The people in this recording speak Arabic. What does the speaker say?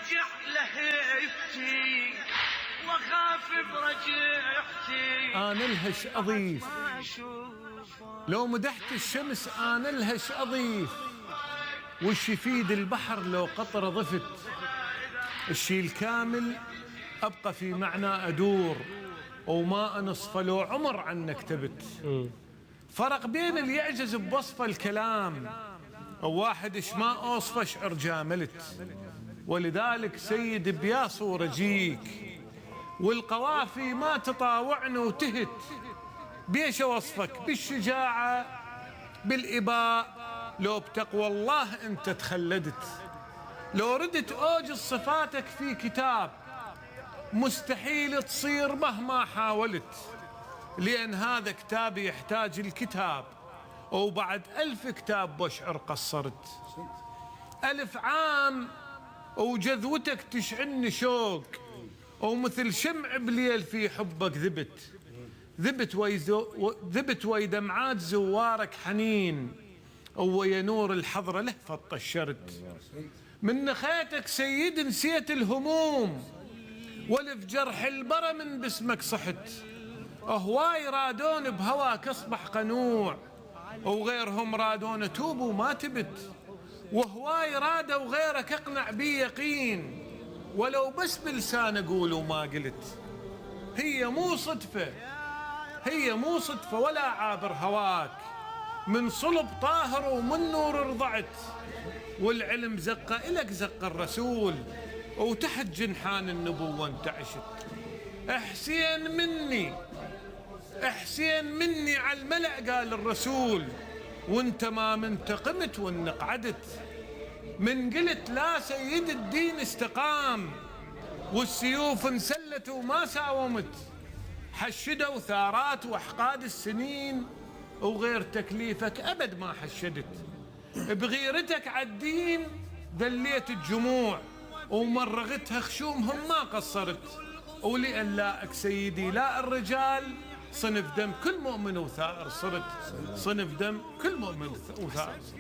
ارجع لهيبتي واخاف برجعتي. انا لهش اضيف لو مدحت الشمس، انا لهش اضيف وش يفيد البحر لو قطرة ضفت. الشي الكامل ابقى في معنى ادور، وما انصف لو عمر عنك تبت. فرق بين اللي يعجز بوصف الكلام وواحد ما اوصفه شعر جاملت. ولذلك سيد بيا صورة جيك والقوافي ما تطاوعن وتهت. بيش وصفك بالشجاعة بالإباء، لو بتقوى الله انت تخلدت. لو ردت اوجز صفاتك في كتاب مستحيل تصير مهما حاولت، لأن هذا كتابي يحتاج الكتاب، وبعد 1000 كتاب وشعر قصرت. 1000 عام وجذوتك تشعلني شوق، ومثل شمع بليل في حبك ذبت ويدمعات زوارك حنين، ويا نور الحضرة لهفة طشرت. من نخيتك سيد نسيت الهموم، والف جرح البرى من باسمك صحت. هواي رادون بهواك اصبح قنوع، وغيرهم رادون توب وما تبت. وهواي رادوا وغيرك اقنع بي يقين، ولو بس بلسان اقول وما قلت. هي مو صدفة ولا عابر هواك، من صلب طاهر ومن نور رضعت. والعلم زقه إلك زق الرسول، وتحت جنحان النبوة انت عشت. احسين مني على الملأ قال الرسول، وانت ما منتقمت وانقعدت. من قلت لا سيد الدين استقام، والسيوف انسلت وما ساومت. حشدوا ثارات واحقاد السنين، وغير تكليفك ابد ما حشدت. بغيرتك عالدين ذليت الجموع، ومرغتها خشومهم ما قصرت. ولأن لاك سيدي لا الرجال، صنف دم كل مؤمن وثائر صرت. صنف دم كل مؤمن وثائر صرت.